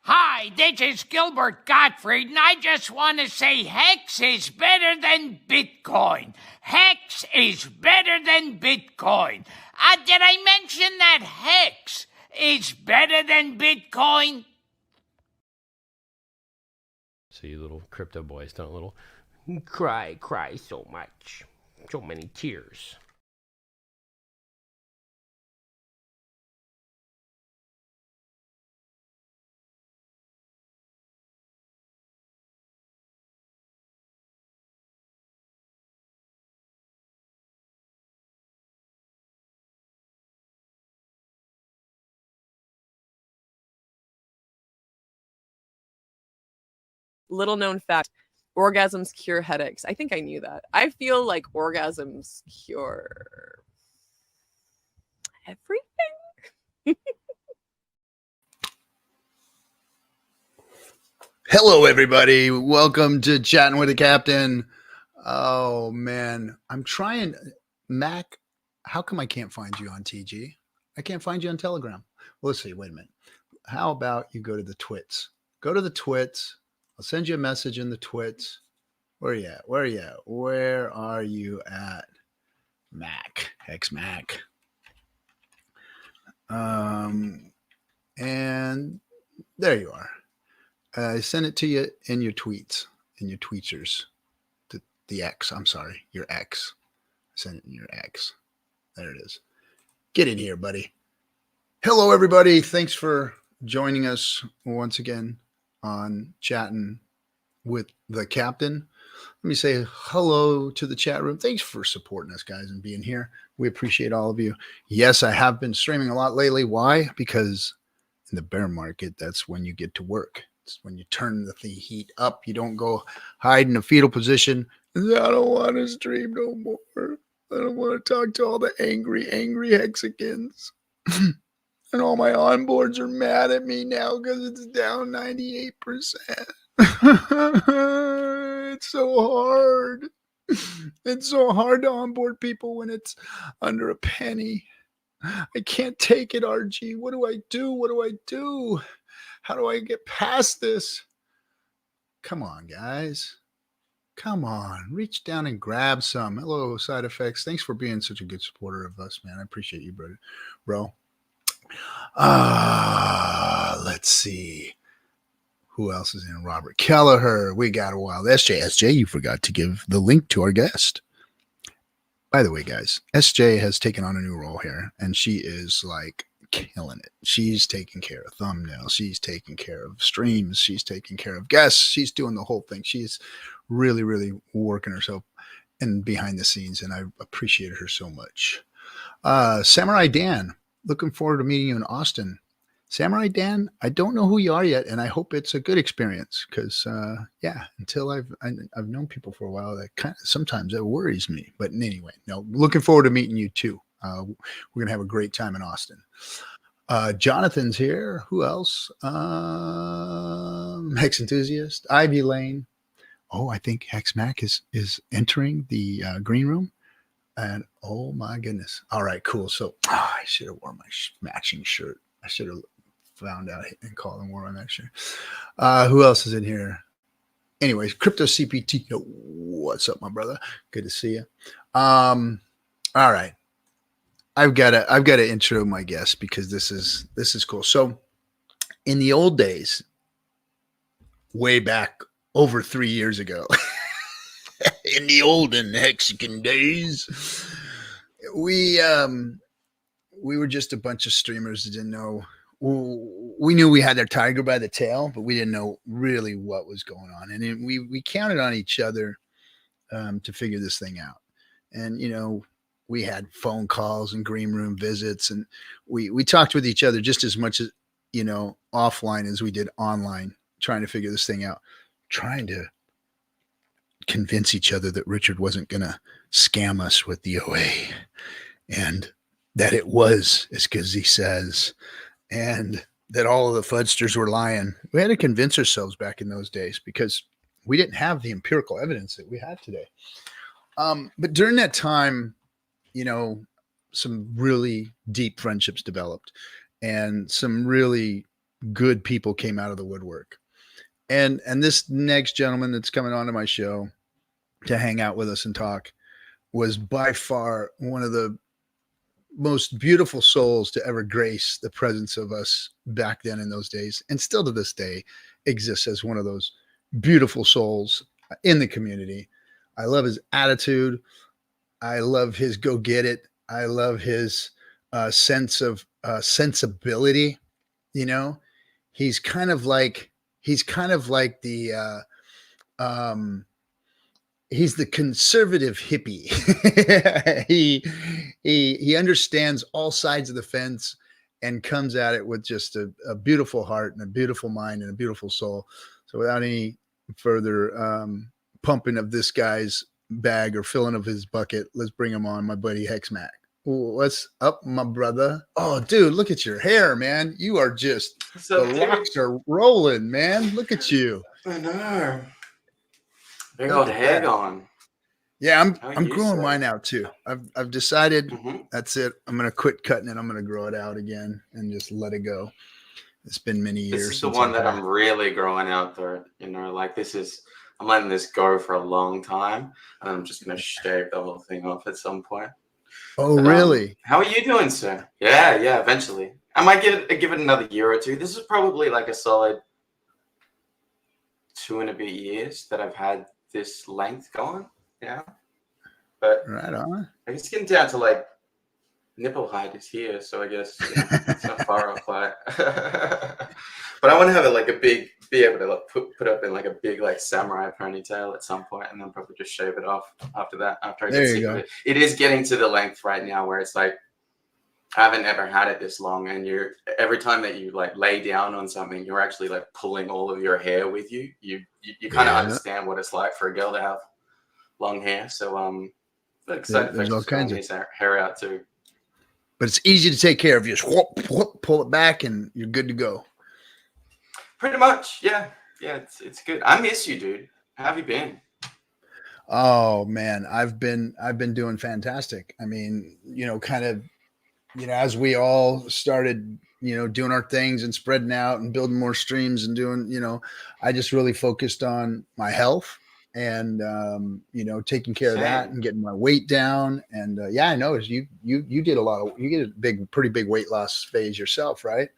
Hi, this is Gilbert Gottfried, and I just want to say Hex is better than Bitcoin. Hex is better than Bitcoin. Did I mention that Hex is better than Bitcoin? So you little crypto boys don't little cry so much. So many tears. Little known fact, orgasms cure headaches. I think I knew that. I feel like orgasms cure everything. Hello, everybody. Welcome to Chatting with the Captain. Oh, man. I'm trying. Mac, how come I can't find you on TG? I can't find you on Telegram. Well, let's see. Wait a minute. How about you go to the Twits? Go to the Twits. I'll send you a message in the Twits. Where are you at? Where are you at? Where are you at? Mac. Hex Mac. And there you are. I sent it to you in your tweets, in your tweeters. The X, I'm sorry, your X. Send it in your X. There it is. Get in here, buddy. Hello, everybody. Thanks for joining us once again on Chatting with the Captain. Let me say hello to the chat room. Thanks for supporting us, guys, and being here. We appreciate all of you. Yes, I have been streaming a lot lately. Why? Because in the bear market, that's when you get to work. It's when you turn the heat up. You don't go hide in a fetal position. I don't want to stream no more. I don't want to talk to all the angry Hexicans. And all my onboards are mad at me now because it's down 98%. It's so hard. It's so hard to onboard people when it's under a penny. I can't take it, RG. What do I do? What do I do? How do I get past this? Come on, guys. Come on. Reach down and grab some. Hello, Side Effects. Thanks for being such a good supporter of us, man. I appreciate you, bro. Let's see. Who else is in? Robert Kelleher. We got a wild SJ. SJ, you forgot to give the link to our guest. By the way, guys, SJ has taken on a new role here, and she is like killing it. She's taking care of thumbnails. She's taking care of streams. She's taking care of guests. She's doing the whole thing. She's really, really working herself and behind the scenes, and I appreciate her so much. Samurai Dan, looking forward to meeting you in Austin. Samurai Dan, I don't know who you are yet, and I hope it's a good experience because, until I've known people for a while, that kind of sometimes that worries me. But anyway, no, looking forward to meeting you too. We're gonna have a great time in Austin. Jonathan's here. Who else? Hex Enthusiast, Ivy Lane. Oh, I think Hex Mac is entering the green room. And oh my goodness. All right, cool. So I should have worn my matching shirt. I should have found out and called and wore my matching shirt. Who else is in here? Anyways, Crypto CPT. What's up, my brother? Good to see you. All right. I've got to intro my guest because this is cool. So in the old days, way back over 3 years ago, in the olden Hexican days, we were just a bunch of streamers that didn't know. We knew we had their tiger by the tail, but we didn't know really what was going on. And we counted on each other to figure this thing out. And, we had phone calls and green room visits, and we talked with each other just as much as, offline as we did online, trying to figure this thing out, trying to convince each other that Richard wasn't going to scam us with the OA and that it was as good as he says, and that all of the fudsters were lying. We had to convince ourselves back in those days because we didn't have the empirical evidence that we have today. But during that time, some really deep friendships developed and some really good people came out of the woodwork. And this next gentleman that's coming onto my show to hang out with us and talk was by far one of the most beautiful souls to ever grace the presence of us back then in those days, and still to this day exists as one of those beautiful souls in the community. I love his attitude. I love his go get it. I love his sense of sensibility. You know, he's kind of like the he's the conservative hippie. he understands all sides of the fence and comes at it with just a beautiful heart and a beautiful mind and a beautiful soul. So without any further pumping of this guy's bag or filling of his bucket, let's bring him on, my buddy Hex Mac. What's up, my brother? Oh, dude, look at your hair, man. You are just, the locks are rolling, man. Look at you. I know. Big old hair going. Yeah, I'm growing mine out too. I've decided that's it. I'm gonna quit cutting it. I'm gonna grow it out again and just let it go. It's been many years. This is the one that I'm really growing out though. You know, like I'm letting this go for a long time, and I'm just gonna shave the whole thing off at some point. Oh, really? How are you doing, sir? Yeah, eventually. I might give it another year or two. This is probably like a solid 2 and a bit years that I've had this length going. Yeah. But right on. I guess getting down to like nipple height is here, so I guess it's not far off that. But I want to have it like be able to like put up in like a big like samurai ponytail at some point, and then probably just shave it off after that. After I get sick of it. It is getting to the length right now where it's like I haven't ever had it this long, and every time that you like lay down on something, you're actually like pulling all of your hair with you. You kind of understand what it's like for a girl to have long hair. So excited there's all kinds of hair out too. But it's easy to take care of. You just pull it back, and you're good to go. Pretty much, yeah. It's good. I miss you, dude. How have you been? Oh man, I've been doing fantastic. I mean, kind of, as we all started, doing our things and spreading out and building more streams and doing, I just really focused on my health and taking care of that and getting my weight down. And I noticed you did you get a pretty big weight loss phase yourself, right?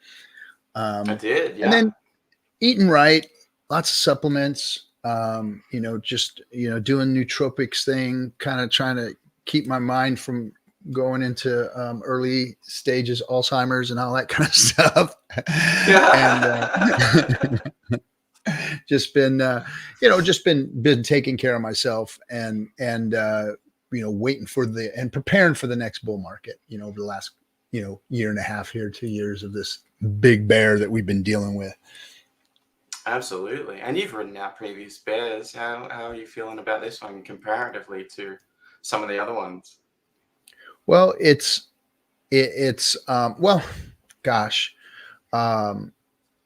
I did, yeah. And then eating right, lots of supplements, just doing nootropics thing, kind of trying to keep my mind from going into early stages Alzheimer's and all that kind of stuff. And just been taking care of myself and waiting for and preparing for the next bull market, over the last, year and a half here, 2 years of this big bear that we've been dealing with. Absolutely. And you've ridden out previous bears. How are you feeling about this one comparatively to some of the other ones? Well,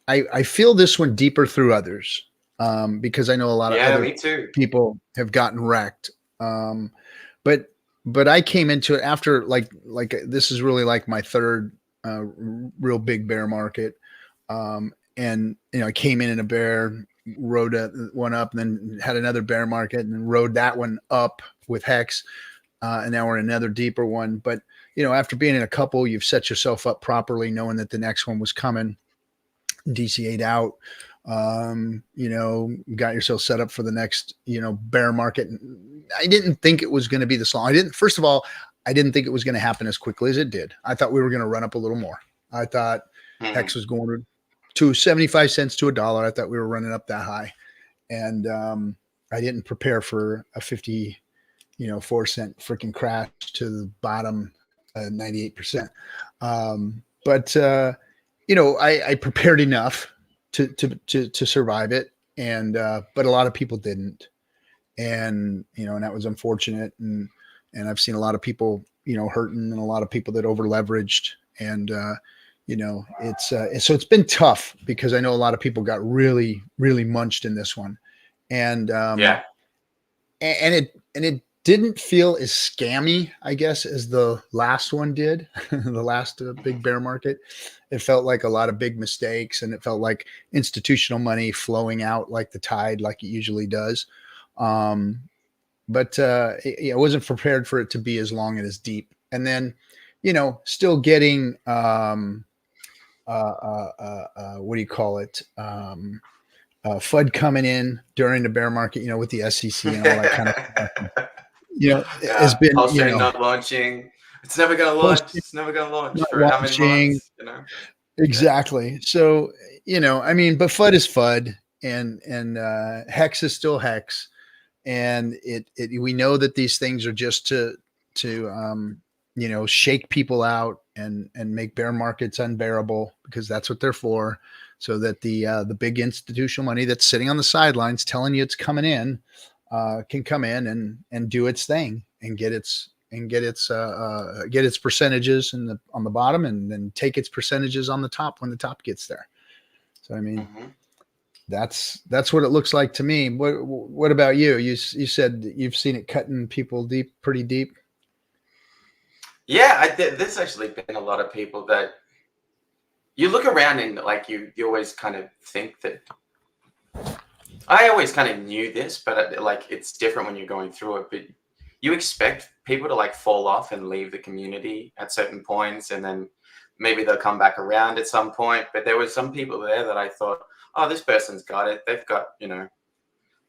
I feel this one deeper through others because I know a lot of other people have gotten wrecked. But I came into it after like this is really like my third real big bear market. And I came in a bear, rode one up, and then had another bear market, and then rode that one up with Hex, and now we're in another deeper one. But after being in a couple, you've set yourself up properly, knowing that the next one was coming. DCA'd out, got yourself set up for the next bear market. I didn't think it was going to be this long. First of all, I didn't think it was going to happen as quickly as it did. I thought we were going to run up a little more. I thought Hex was going to 75 cents to $1. I thought we were running up that high. And I didn't prepare for a 4-cent freaking crash to the bottom 98%. But I prepared enough to survive it. And but a lot of people didn't. And and that was unfortunate. And I've seen a lot of people, hurting, and a lot of people that over leveraged. And so it's been tough because I know a lot of people got really, really munched in this one. And and it didn't feel as scammy, I guess, as the last one did, the last big bear market. It felt like a lot of big mistakes, and it felt like institutional money flowing out like the tide, like it usually does. Um, but I wasn't prepared for it to be as long and as deep. And then, still getting what do you call it? FUD coming in during the bear market, with the SEC and all that kind of stuff. Has been, Pulse not launching. It's never gonna launch. Pulse It's never gonna launch not for how many launching. months? Exactly. So, I mean, but FUD is FUD, and Hex is still Hex, and we know that these things are just to shake people out and make bear markets unbearable, because that's what they're for, so that the big institutional money that's sitting on the sidelines telling you it's coming in can come in and do its thing and get its percentages on the bottom, and then take its percentages on the top when the top gets there. So I mean, that's what it looks like to me. What about you? You said you've seen it cutting people pretty deep. Yeah, there's actually been a lot of people that you look around and like you always kind of think that. I always kind of knew this, but like it's different when you're going through it. But you expect people to like fall off and leave the community at certain points, and then maybe they'll come back around at some point. But there were some people there that I thought, oh, this person's got it. They've got, they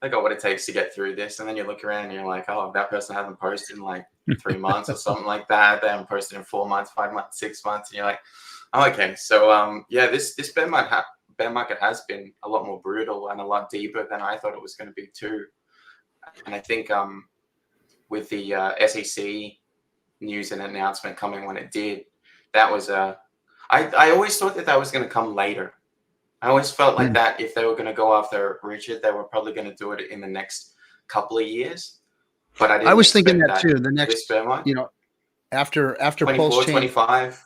got what it takes to get through this. And then you look around and you're like, oh, that person hasn't posted in like 3 months or something like that. They haven't posted in 4 months, 5 months, 6 months. And you're like, oh, okay. So yeah, this bear market has been a lot more brutal and a lot deeper than I thought it was going to be too. And I think with the SEC news and announcement coming when it did, that was I always thought that was going to come later. I always felt like that if they were going to go after Richard, they were probably going to do it in the next couple of years. But I was thinking that too. The next, after 24, Pulse Chain, 25.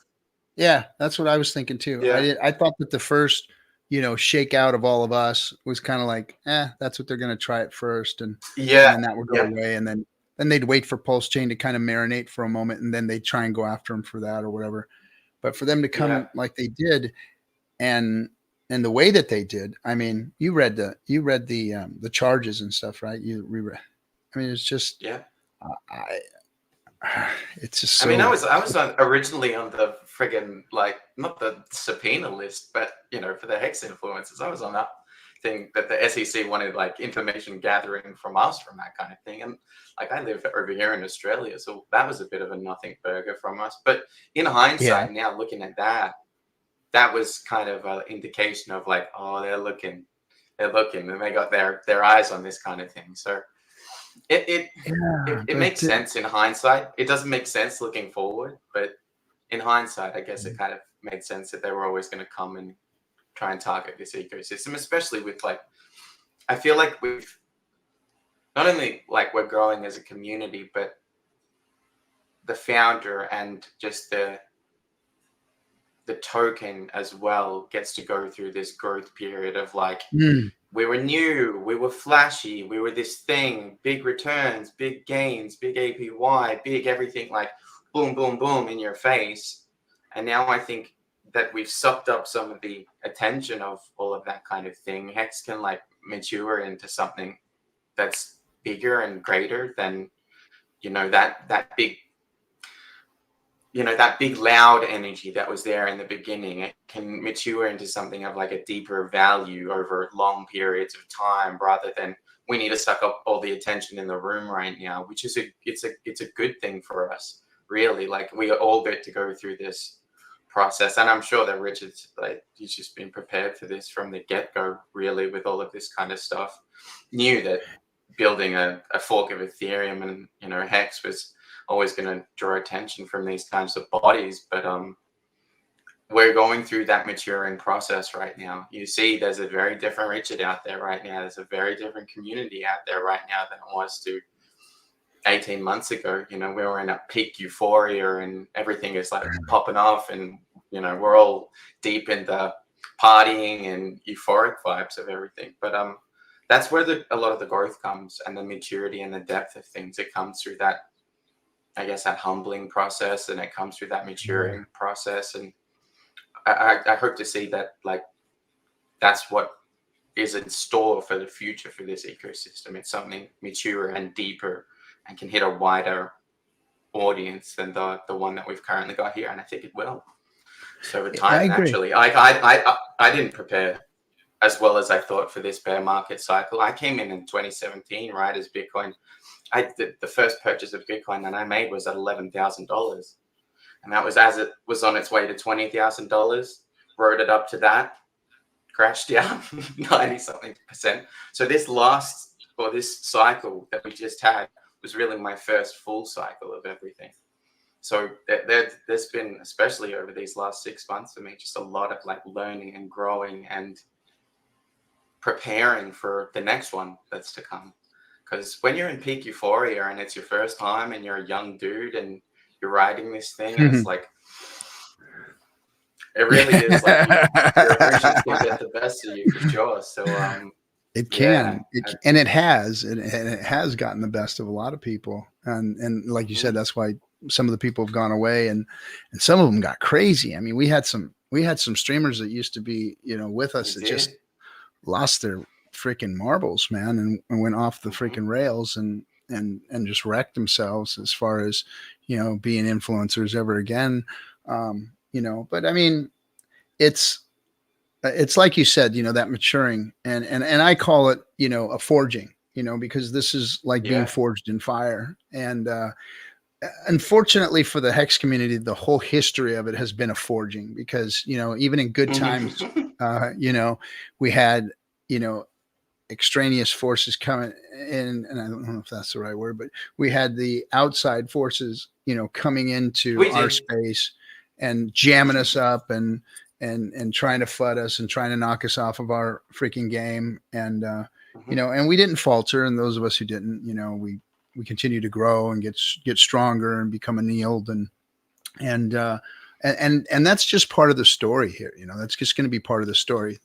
Yeah, that's what I was thinking too. Yeah. I thought that the first, shakeout of all of us was kind of like, that's what they're going to try at first, and that would go away, and then they'd wait for Pulse Chain to kind of marinate for a moment, and then they'd try and go after him for that or whatever. But for them to come like they did, and the way that they did, I mean, you read the charges and stuff, right? You reread. I mean, it's just it's just. So, I mean, I was originally on the friggin' like not the subpoena list, but for the Hex influencers, I was on that thing that the SEC wanted like information gathering from us from that kind of thing, and like I live over here in Australia, so that was a bit of a nothing burger from us. But in hindsight, now looking at that was kind of an indication of like, oh, they're looking, and they got their eyes on this kind of thing. So it makes sense in hindsight. It doesn't make sense looking forward, but in hindsight, I guess it kind of made sense that they were always going to come and try and target this ecosystem, especially with like, I feel like we've not only like we're growing as a community, but the founder and just the token as well gets to go through this growth period of like, we were new, we were flashy, we were this thing, big returns, big gains, big APY, big everything, like boom, boom, boom in your face. And now I think that we've sucked up some of the attention of all of that kind of thing. Hex can like mature into something that's bigger and greater than, that big, that big loud energy that was there in the beginning. It can mature into something of like a deeper value over long periods of time, rather than we need to suck up all the attention in the room right now, which is it's a good thing for us, really. Like we all get to go through this process, and I'm sure that Richard's like, he's just been prepared for this from the get-go, really, with all of this kind of stuff. Knew that building a fork of Ethereum and Hex was always going to draw attention from these kinds of bodies, but we're going through that maturing process right now. You see, there's a very different Richard out there right now. There's a very different community out there right now than it was 18 months ago. We were in a peak euphoria and everything is like popping off, and we're all deep in the partying and euphoric vibes of everything. But that's where a lot of the growth comes, and the maturity and the depth of things. It comes through that, I guess, that humbling process, and it comes through that maturing process. And I hope to see that, like, that's what is in store for the future for this ecosystem. It's something mature and deeper and can hit a wider audience than the one that we've currently got here, and I think it will. So over time, I agree. naturally, I didn't prepare as well as I thought for this bear market cycle. I came in 2017, right, as Bitcoin. The first purchase of Bitcoin that I made was at $11,000, and that was as it was on its way to $20,000. Rode it up to that, crashed down 90-something%. So this cycle that we just had was really my first full cycle of everything. So there's been, especially over these last 6 months for me, just a lot of like learning and growing and preparing for the next one that's to come. Because when you're in peak euphoria and it's your first time and you're a young dude and you're riding this thing, and it's like, it really is like your emotions can get the best of you for sure. So it can, and it has gotten the best of a lot of people. And like you said, that's why some of the people have gone away, and some of them got crazy. I mean, we had some streamers that used to be, with us that just lost their freaking marbles, man, and went off the freaking rails and just wrecked themselves as far as, being influencers ever again. But I mean, it's like you said, that maturing, and I call it, a forging, because this is like being forged in fire. And unfortunately for the Hex community, the whole history of it has been a forging, because, even in good times, we had, extraneous forces coming in, and I don't know if that's the right word, but we had the outside forces, coming into our space and jamming us up and trying to FUD us and trying to knock us off of our freaking game. And, and we didn't falter. And those of us who didn't, we continue to grow and get stronger and become annealed. And that's just part of the story here. That's just going to be part of the story.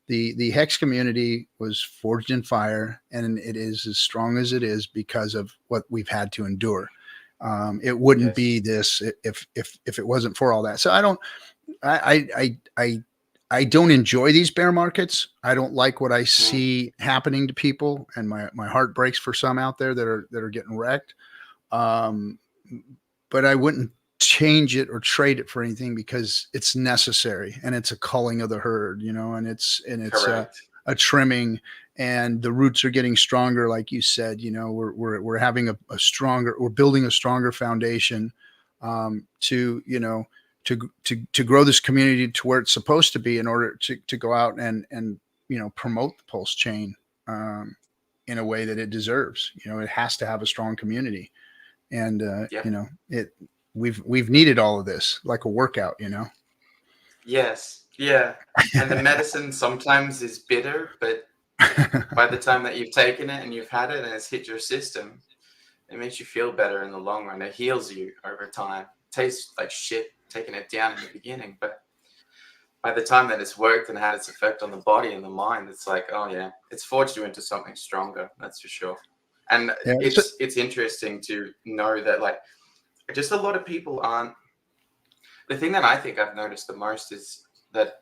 The Hex community was forged in fire, and it is as strong as it is because of what we've had to endure. It wouldn't be this if it wasn't for all that. So I don't enjoy these bear markets. I don't like what I see happening to people, and my heart breaks for some out there that are getting wrecked. But I wouldn't change it or trade it for anything, because it's necessary, and it's a culling of the herd, and it's a trimming, and the roots are getting stronger. Like you said, we're having we're building a stronger foundation, to grow this community to where it's supposed to be, in order to go out and promote the pulse chain, in a way that it deserves. It has to have a strong community, and we've needed all of this like a workout, Yes. Yeah. And the medicine sometimes is bitter, but by the time that you've taken it and you've had it and it's hit your system, it makes you feel better in the long run. It heals you over time. It tastes like shit taking it down in the beginning, but by the time that it's worked and had its effect on the body and the mind, it's like, oh yeah, it's forged you into something stronger. That's for sure. And it's interesting to know that, like, just a lot of people aren't. The thing that I think I've noticed the most is that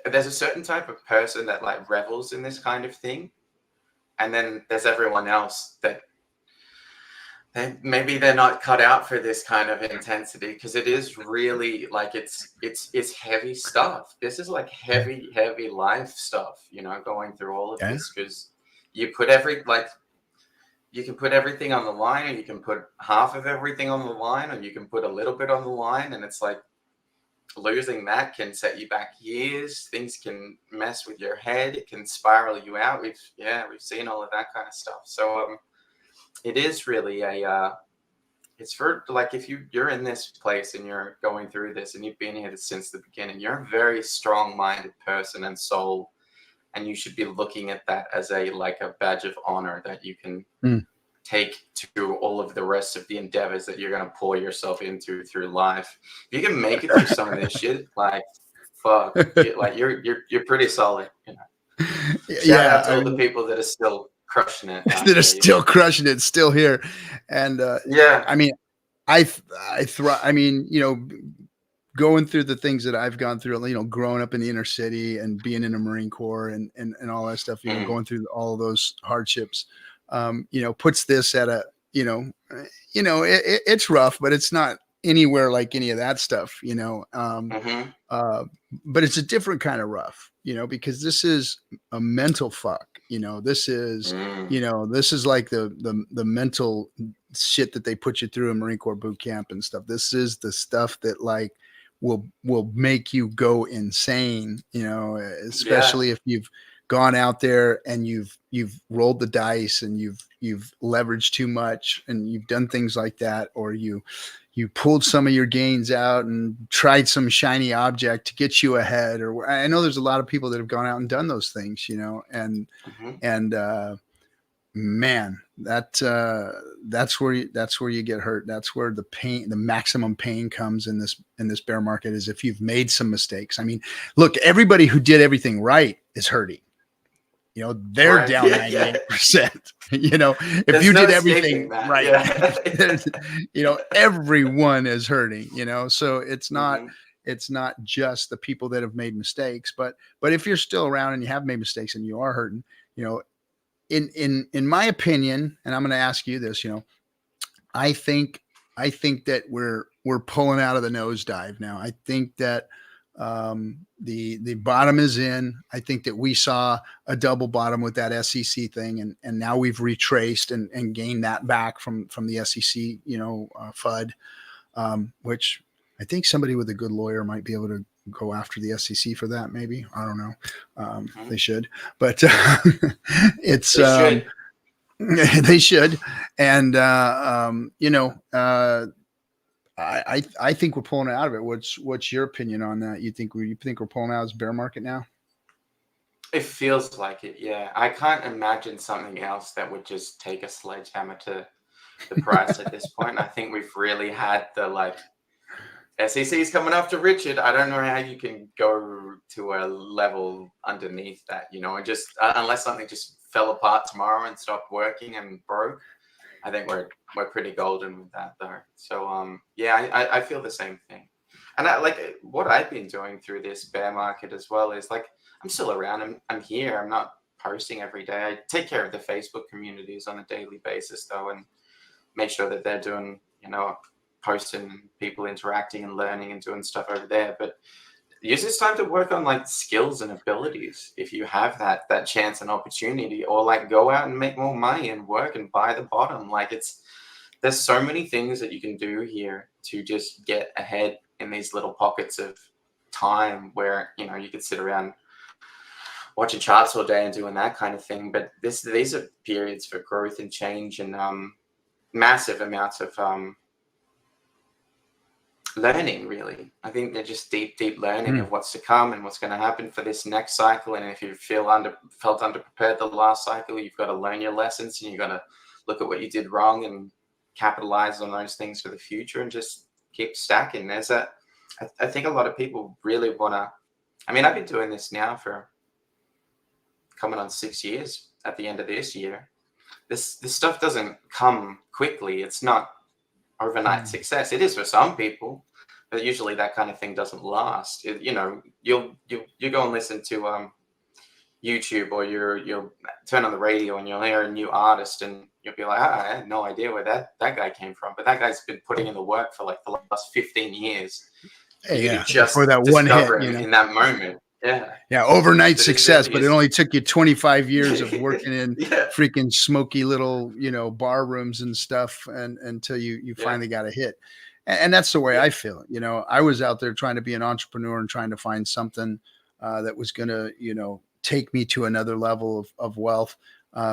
there's a certain type of person that like revels in this kind of thing, and then there's everyone else that maybe they're not cut out for this kind of intensity, because it is really like it's heavy stuff. This is like heavy life stuff, going through all of this, because you put you can put everything on the line, or you can put half of everything on the line, or you can put a little bit on the line. And it's like losing that can set you back years. Things can mess with your head. It can spiral you out. We've seen all of that kind of stuff. So it is really it's for, like, if you're in this place and you're going through this and you've been here since the beginning, you're a very strong-minded person and soul. And you should be looking at that as a badge of honor that you can take to all of the rest of the endeavors that you're going to pour yourself into through life. If you can make it through some of this shit, like, fuck, you're pretty solid. Shout Yeah, out to all the people that are still crushing it out that are there, still crushing it, still here. And Yeah. I mean, I mean, you know, going through the things that I've gone through, you know, growing up in the inner city and being in the Marine Corps and all that stuff, you know, Mm. going through all of those hardships, you know, puts this at a, it's rough, but it's not anywhere like any of that stuff, you know. Mhm. But it's a different kind of rough, you know, because this is a mental fuck, you know. This is, Mm. you know, this is like the mental shit that they put you through in Marine Corps boot camp and stuff. This is the stuff that like will make you go insane, you know, especially if you've gone out there and you've rolled the dice and you've leveraged too much and you've done things like that, or you pulled some of your gains out and tried some shiny object to get you ahead. Or I know there's a lot of people that have gone out and done those things, you know, and man, that's where you get hurt. That's where the maximum pain comes in this bear market, is if you've made some mistakes. I mean, look, everybody who did everything right is hurting. You know, they're Right. down Yeah. 98%. You know, if There's you no did escaping everything that. right, Yeah. you know, everyone is hurting, you know. So it's not Mhm. just the people that have made mistakes, but if you're still around and you have made mistakes and you are hurting, you know, in my opinion, and I'm going to ask you this, you know, I think that we're pulling out of the nosedive now. I think that the bottom is in. I think that we saw a double bottom with that SEC thing, and now we've retraced and gained that back from the SEC, you know, FUD, which I think somebody with a good lawyer might be able to go after the SEC for that. Maybe, I don't know. They should, but it's They should. they should, and you know, I think we're pulling out of it. What's your opinion on that? You think we're pulling out of this bear market now? It feels like it, yeah. I can't imagine something else that would just take a sledgehammer to the price at this point. I think we've really had the like SEC's coming after Richard. I don't know how you can go to a level underneath that, you know, and just unless something just fell apart tomorrow and stopped working and broke. I think we're pretty golden with that though. So yeah, I feel the same thing. And I like what I've been doing through this bear market as well is like I'm still around. I'm here. I'm not posting every day. I take care of the Facebook communities on a daily basis though, and make sure that they're doing, you know, posting, people interacting and learning and doing stuff over there. But use this time to work on like skills and abilities if you have that chance and opportunity, or like go out and make more money and work and buy the bottom. Like there's so many things that you can do here to just get ahead in these little pockets of time where, you know, you could sit around watching charts all day and doing that kind of thing. But these are periods for growth and change and massive amounts of learning, really. I think they're just deep learning of what's to come and what's going to happen for this next cycle. And if you felt underprepared the last cycle, you've got to learn your lessons and you've got to look at what you did wrong and capitalize on those things for the future and just keep stacking. I think a lot of people really want to, I mean, I've been doing this now for coming on 6 years at the end of this year. This stuff doesn't come quickly. It's not overnight success. It is for some people, but usually that kind of thing doesn't last. You know, you go and listen to YouTube, or you'll turn on the radio and you'll hear a new artist and you'll be like, I had no idea where that guy came from, but that guy's been putting in the work for like the last 15 years. You could just for that one hit, discover him you know, in that moment. Yeah, overnight So success, but it it's- only took you 25 years of working in Yeah. freaking smoky little, you know, bar rooms and stuff, and until you finally got a hit. And that's the way I feel. You know, I was out there trying to be an entrepreneur and trying to find something that was going to, you know, take me to another level of wealth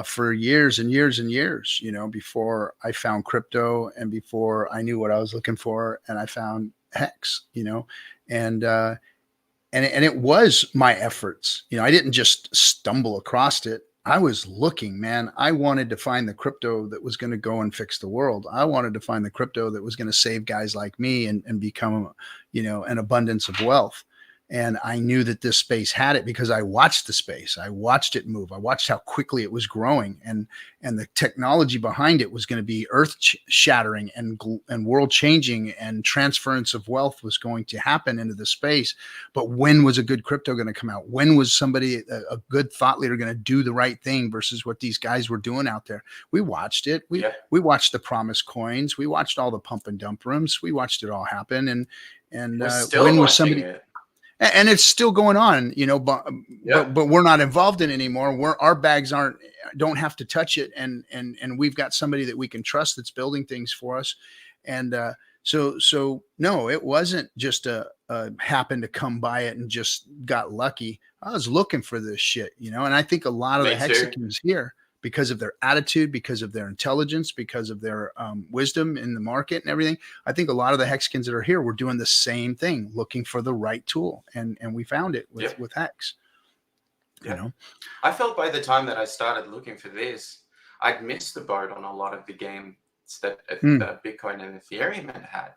for years and years and years, you know, before I found crypto and before I knew what I was looking for, and I found Hex, you know, and it was my efforts. You know, I didn't just stumble across it. I was looking, man. I wanted to find the crypto that was going to go and fix the world. I wanted to find the crypto that was going to save guys like me and become, you know, an abundance of wealth. And I knew that this space had it because I watched the space. I watched it move. I watched how quickly it was growing, and the technology behind it was going to be earth shattering and world changing, and transference of wealth was going to happen into the space. But when was a good crypto going to come out? When was somebody, a good thought leader, going to do the right thing versus what these guys were doing out there? We watched it. We watched the promise coins. We watched all the pump and dump rooms. We watched it all happen. And when was somebody? And it's still going on, but we're not involved in it anymore. Our bags don't have to touch it. And we've got somebody that we can trust that's building things for us. And so no, it wasn't just a happened to come by it and just got lucky. I was looking for this shit, and I think a lot of the Hexicans here, because of their attitude, because of their intelligence, because of their wisdom in the market and everything. I think a lot of the Hexicans that are here were doing the same thing, looking for the right tool. And we found it with Hex. Yeah. I felt by the time that I started looking for this, I'd missed the boat on a lot of the games that Bitcoin and Ethereum had.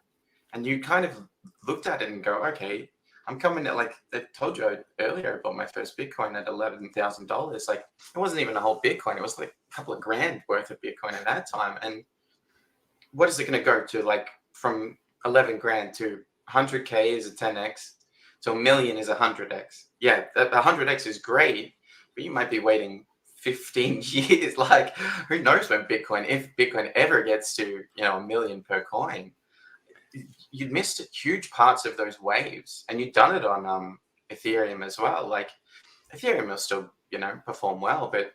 And you kind of looked at it and go, okay, I'm coming at, like I told you earlier, I bought my first Bitcoin at $11,000. Like, it wasn't even a whole Bitcoin. It was like a couple of grand worth of Bitcoin at that time. And what is it going to go to? Like, from 11 grand to 100K is a 10X. So $1 million is 100X. Yeah, 100X is great, but you might be waiting 15 years. Like, who knows when if Bitcoin ever gets to, $1 million per coin. You'd missed huge parts of those waves, and you'd done it on Ethereum as well. Like, Ethereum will still, perform well, but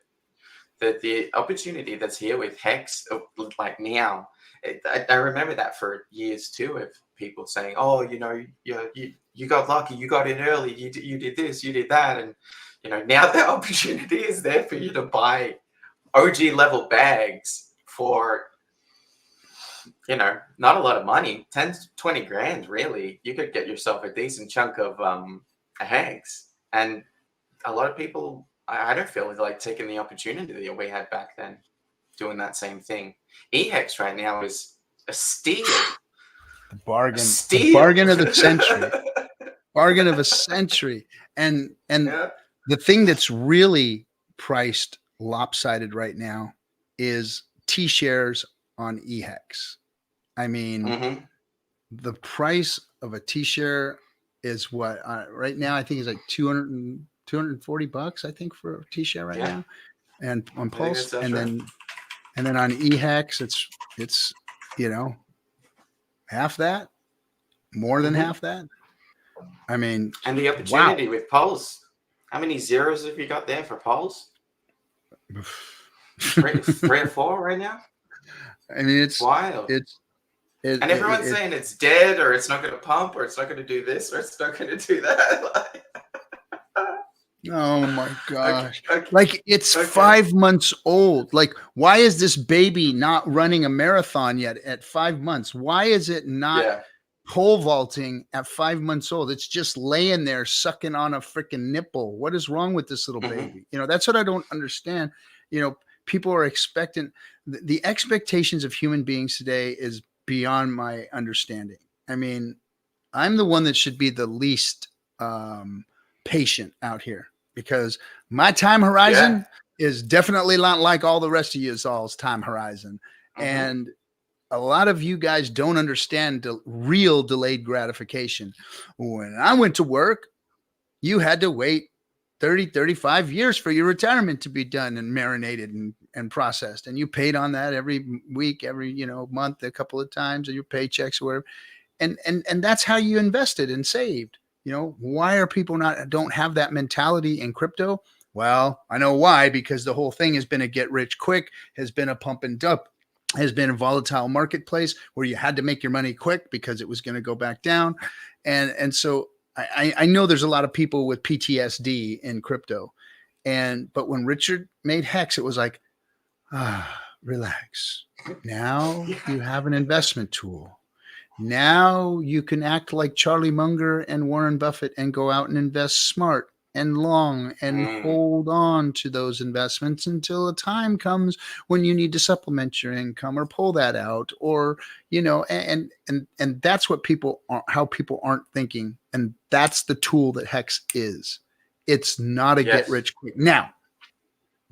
the opportunity that's here with Hex, like now, I remember that for years too, of people saying, "Oh, you got lucky, you got in early, you did this, you did that," and now the opportunity is there for you to buy OG level bags for, not a lot of money, 10 to 20 grand, really. You could get yourself a decent chunk of a Hex. And a lot of people, I don't feel like taking the opportunity that we had back then, doing that same thing. eHex right now is a steal. The bargain of the century. Bargain of a century. And the thing that's really priced lopsided right now is T-shares on eHex. I mean, the price of a T-share is what right now I think is like $240, I think, for a T-share right now, and on Pulse, and then on eHex it's half that, more than half that. I mean, and the opportunity with Pulse. How many zeros have you got there for Pulse? three or four right now. I mean, it's wild. And everyone's saying it's dead, or it's not going to pump, or it's not going to do this, or it's not going to do that. Oh my gosh. Okay. Like, it's 5 months old. Like, why is this baby not running a marathon yet at 5 months? Why is it not pole vaulting at 5 months old? It's just laying there sucking on a freaking nipple. What is wrong with this little baby? That's what I don't understand. People are expecting, the expectations of human beings today is beyond my understanding. I mean, I'm the one that should be the least patient out here, because my time horizon is definitely not like all the rest of you all's time horizon. And a lot of you guys don't understand the real delayed gratification. When I went to work, you had to wait 30, 35 years for your retirement to be done and marinated and processed. And you paid on that every week, every, month, a couple of times, or your paychecks or whatever. And that's how you invested and saved. Why are people don't have that mentality in crypto? Well, I know why, because the whole thing has been a get rich quick, has been a pump and dump, has been a volatile marketplace where you had to make your money quick because it was going to go back down. And so I know there's a lot of people with PTSD in crypto. But when Richard made Hex, it was like, relax. Now you have an investment tool. Now you can act like Charlie Munger and Warren Buffett and go out and invest smart and long and hold on to those investments until a time comes when you need to supplement your income or pull that out, or, and that's what how people aren't thinking And that's the tool that Hex is. It's not a get rich quick. Now,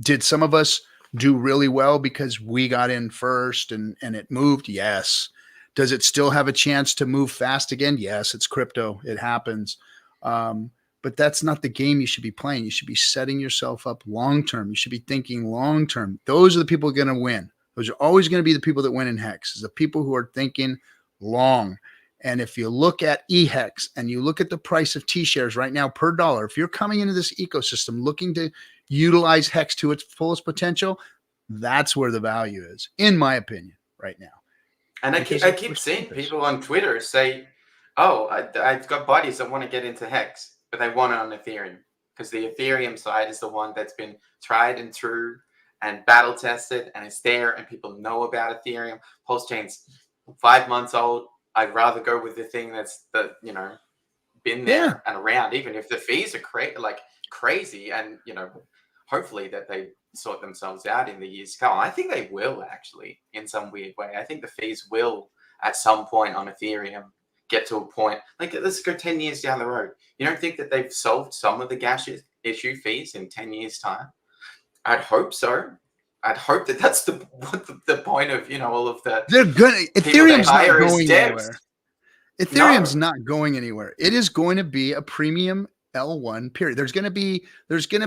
did some of us do really well because we got in first and it moved? Yes. Does it still have a chance to move fast again? Yes, it's crypto. It happens. But that's not the game you should be playing. You should be setting yourself up long-term. You should be thinking long-term. Those are the people going to win. Those are always going to be the people that win in Hex, is the people who are thinking long. And if you look at eHex and you look at the price of T-shares right now per dollar, if you're coming into this ecosystem looking to utilize Hex to its fullest potential, that's where the value is, in my opinion, right now. And I keep seeing people on Twitter say, oh, I've got buddies that want to get into Hex, but they want it on Ethereum because the Ethereum side is the one that's been tried and true and battle tested and it's there and people know about Ethereum. Pulse Chain's 5 months old. I'd rather go with the thing that's been there and around, even if the fees are crazy and hopefully that they sort themselves out in the years to come. I think they will actually in some weird way. I think the fees will at some point on Ethereum get to a point, like let's go 10 years down the road. You don't think that they've solved some of the gas issue fees in 10 years time? I'd hope so. I'd hope that that's the point of all of the Ethereum's not going anywhere. Ethereum's not going anywhere. It is going to be a premium L1 period. There's going to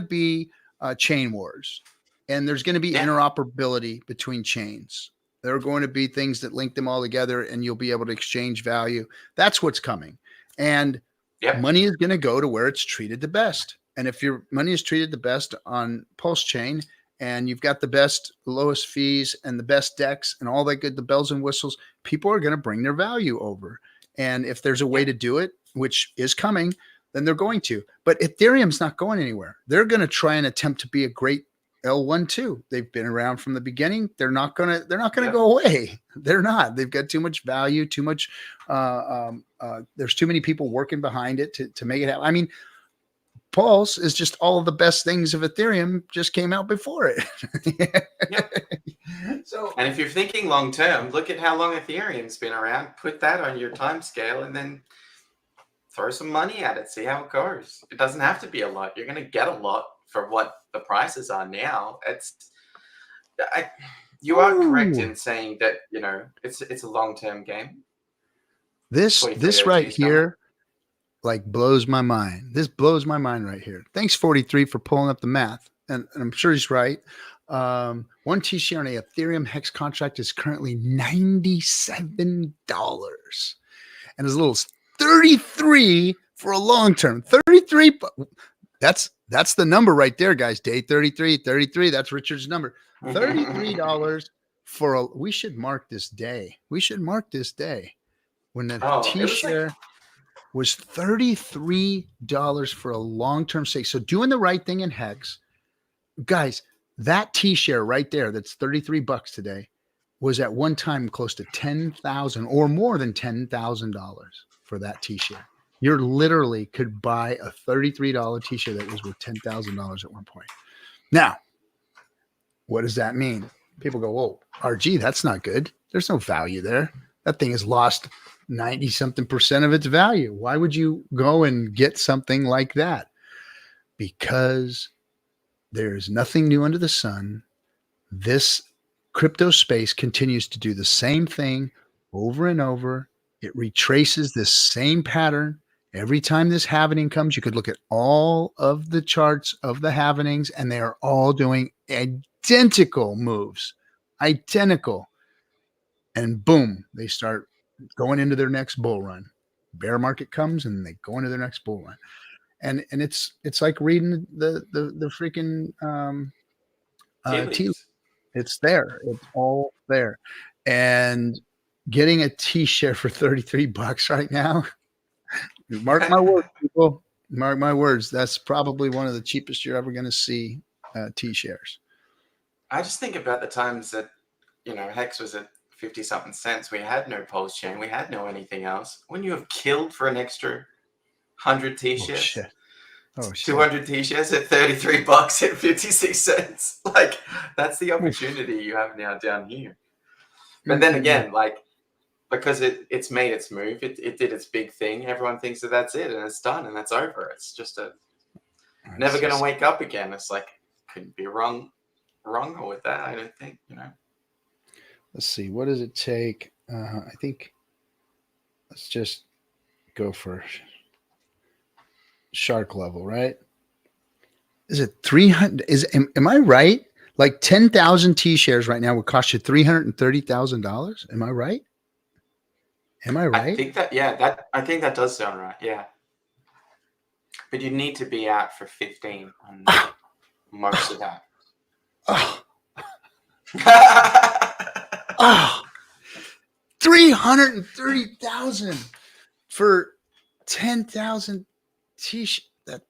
be chain wars, and there's going to be interoperability between chains. There are going to be things that link them all together, and you'll be able to exchange value. That's what's coming, and money is going to go to where it's treated the best. And if your money is treated the best on Pulse Chain, and you've got the best, lowest fees and the best decks and all that good, the bells and whistles, people are going to bring their value over. And if there's a way to do it, which is coming, then they're going to. But Ethereum's not going anywhere. They're going to try and attempt to be a great L1 too. They've been around from the beginning. They're not going to go away. They're not. They've got too much value, too much. There's too many people working behind it to make it happen. I mean, Pulse is just all of the best things of Ethereum just came out before it. So, and if you're thinking long term, look at how long Ethereum's been around. Put that on your time scale, and then throw some money at it. See how it goes. It doesn't have to be a lot. You're going to get a lot for what the prices are now. You are correct in saying that it's a long term game. This right here. Like blows my mind. This blows my mind right here. Thanks 43 for pulling up the math. And I'm sure he's right. One T-share on a Ethereum Hex contract is currently $97. And as little as 33 for a long term. 33. That's the number right there, guys. Day 33. That's Richard's number. $33 for we should mark this day. We should mark this day when the T-share was $33 for a long-term stake. So doing the right thing in Hex, guys, that T-share right there, that's $33 today, was at one time close to $10,000 or more than $10,000 for that T-share. You literally could buy a $33 T-share that was worth $10,000 at one point. Now, what does that mean? People go, whoa, RG, that's not good. There's no value there. That thing has lost 90-something% of its value. Why would you go and get something like that? Because there's nothing new under the sun. This crypto space continues to do the same thing over and over. It retraces this same pattern. Every time this halvening comes, you could look at all of the charts of the halvenings, and they are all doing identical moves. Identical. And boom, they start going into their next bull run. Bear market comes and they go into their next bull run. And it's like reading the freaking tea. It's there. It's all there. And getting a T-share for $33 right now. Mark my words, people. Mark my words. That's probably one of the cheapest you're ever going to see T-shares. I just think about the times that Hex was at 50-something cents. We had no Pulse Chain. We had no anything else. Wouldn't you have killed for an extra 100 T-shares? Oh, shit. 200 T-shares at $33 at 56 cents. Like, that's the opportunity you have now down here. But then again, because it's made its move. It did its big thing. Everyone thinks that that's it and it's done and that's over. It's just never going to wake up again. It's like, couldn't be wrong with that. I don't think, Let's see. What does it take? I think let's just go for shark level, right? Is it 300? Am I right? Like 10,000 T shares right now would cost you $330,000. Am I right? I think that does sound right. Yeah. But you need to be out for 15 on most of that. Oh, 330,000 for 10,000 T-shirts. That,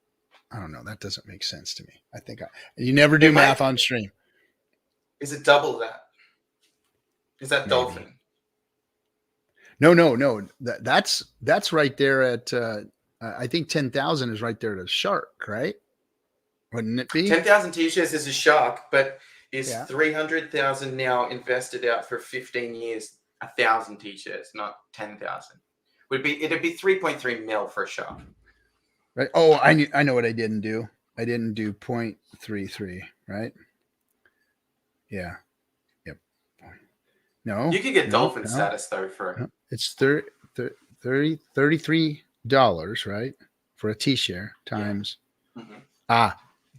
I don't know. That doesn't make sense to me. I think you never do math on stream. Is it double that? Is that Maybe. dolphin? No. That's right there at. I think 10,000 is right there at a shark, right? Wouldn't it be? 10,000 T-shirts is a shark, but is 300,000 now invested out for 15 years? 1,000 T-shirts, not 10,000. It'd be 3.3 mil for a shark. Right. Oh, I know what I didn't do. I didn't do 0.33, right? Yeah. Yep. No. You could get dolphin status though for it's $33, right? For a T-share times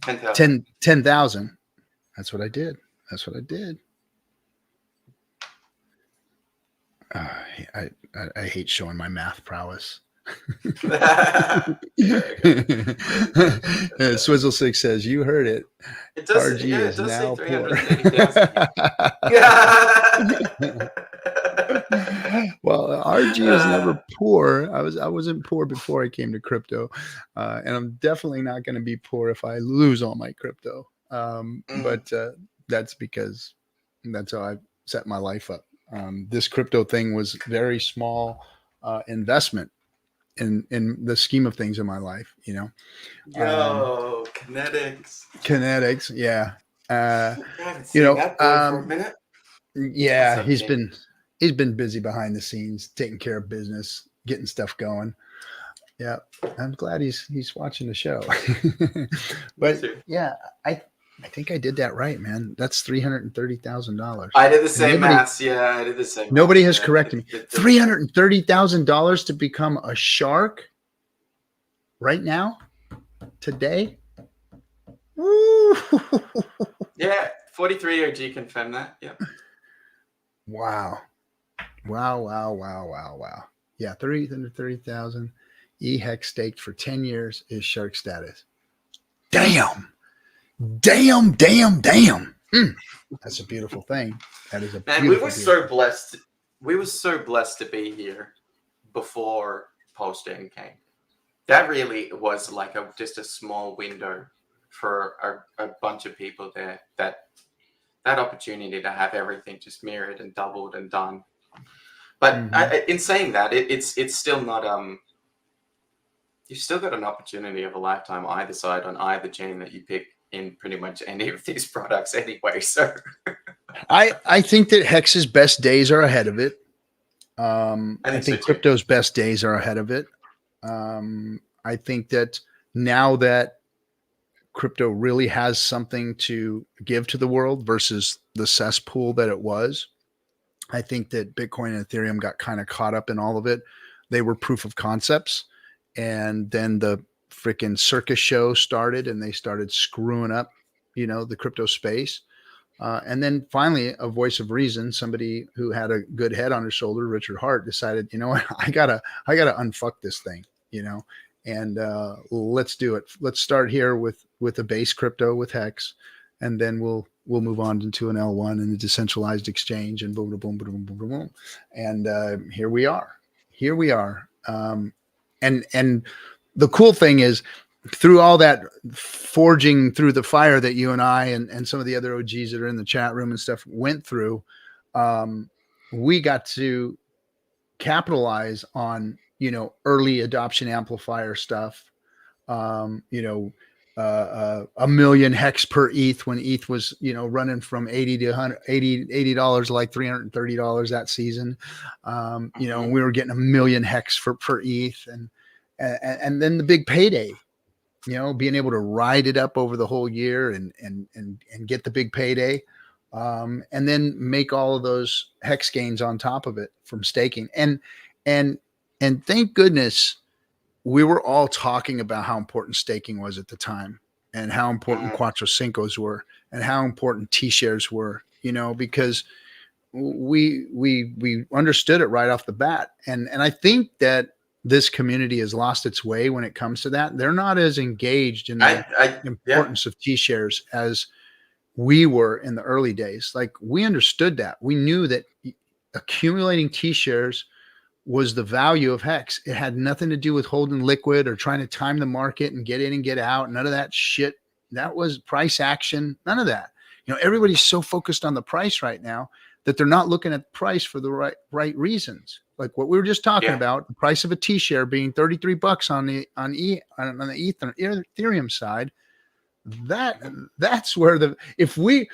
10,000. That's what I did. I hate showing my math prowess. Swizzle 6 says, you heard it. It does, RG is now poor. Well, RG is never poor. I wasn't poor before I came to crypto, and I'm definitely not going to be poor if I lose all my crypto. But that's because that's how I set my life up. This crypto thing was very small investment in the scheme of things in my life, Kinetics, yeah. For a minute. Yeah, he's been busy behind the scenes, taking care of business, getting stuff going. Yeah, I'm glad he's watching the show. But yeah, I think I did that right, man. That's $330,000. I did the same math. Yeah, I did the same. Nobody has corrected me. $330,000 to become a shark right now, today. Woo! Yeah, 43 OG confirmed that. Yep. Wow. Yeah, 330,000. E-Hex staked for 10 years is shark status. Damn. That's a beautiful thing. That is a beautiful we were so blessed. We were so blessed to be here before posting came. That really was like just a small window for a bunch of people there. That opportunity to have everything just mirrored and doubled and done. But in saying that, it's still not you've still got an opportunity of a lifetime either side on either chain that you pick in pretty much any of these products anyway. So I think that Hex's best days are ahead of it. I think crypto's best days are ahead of it. I think that now that crypto really has something to give to the world versus the cesspool that it was, I think that Bitcoin and Ethereum got kind of caught up in all of it. They were proof of concepts. And then the freaking circus show started and they started screwing up, the crypto space. And then finally, a voice of reason, somebody who had a good head on his shoulder, Richard Hart, decided, you know what, I gotta unfuck this thing, and let's do it. Let's start here with a base crypto with Hex, and then we'll move on into an L1 and a decentralized exchange, and boom, boom, boom, boom, boom, boom, boom. And here we are. And the cool thing is, through all that forging through the fire that you and I and some of the other OGs that are in the chat room and stuff went through, we got to capitalize on, early adoption amplifier stuff, a million hex per ETH when ETH was, running from 80 to 100, $80, like $330 that season. We were getting a million hex per ETH, and then the big payday, being able to ride it up over the whole year and get the big payday, and then make all of those hex gains on top of it from staking. And thank goodness we were all talking about how important staking was at the time, and how important Quattro Cincos were, and how important T-shares were, because we understood it right off the bat. And I think that this community has lost its way when it comes to that. They're not as engaged in the importance of T-shares as we were in the early days. Like, we understood that. We knew that accumulating T-shares was the value of Hex. It had nothing to do with holding liquid or trying to time the market and get in and get out. None of that shit. That was price action. None of that. Everybody's so focused on the price right now that they're not looking at the price for the right reasons. Like what we were just talking about, the price of a T-share being $33 on the Ethereum side. That's where if we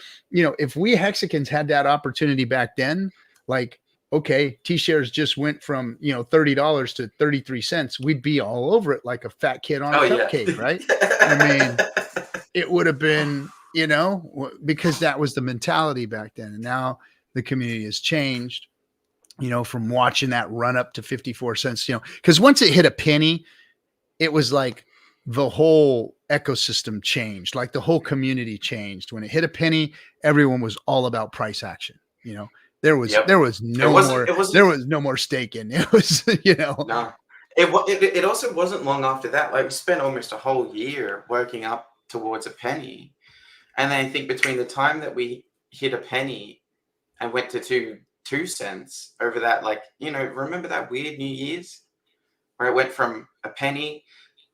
Hexicans had that opportunity back then, like, okay, T-shares just went from, $30 to 33 cents. We'd be all over it like a fat kid on a cupcake, right? I mean, it would have been, because that was the mentality back then. And now the community has changed, from watching that run up to 54 cents, because once it hit a penny, it was like the whole ecosystem changed, like the whole community changed. When it hit a penny, everyone was all about price action. There was no more staking. It was, No, it also wasn't long after that. Like, we spent almost a whole year working up towards a penny, and then I think between the time that we hit a penny and went to two cents over that, like, remember that weird New Year's where it went from a penny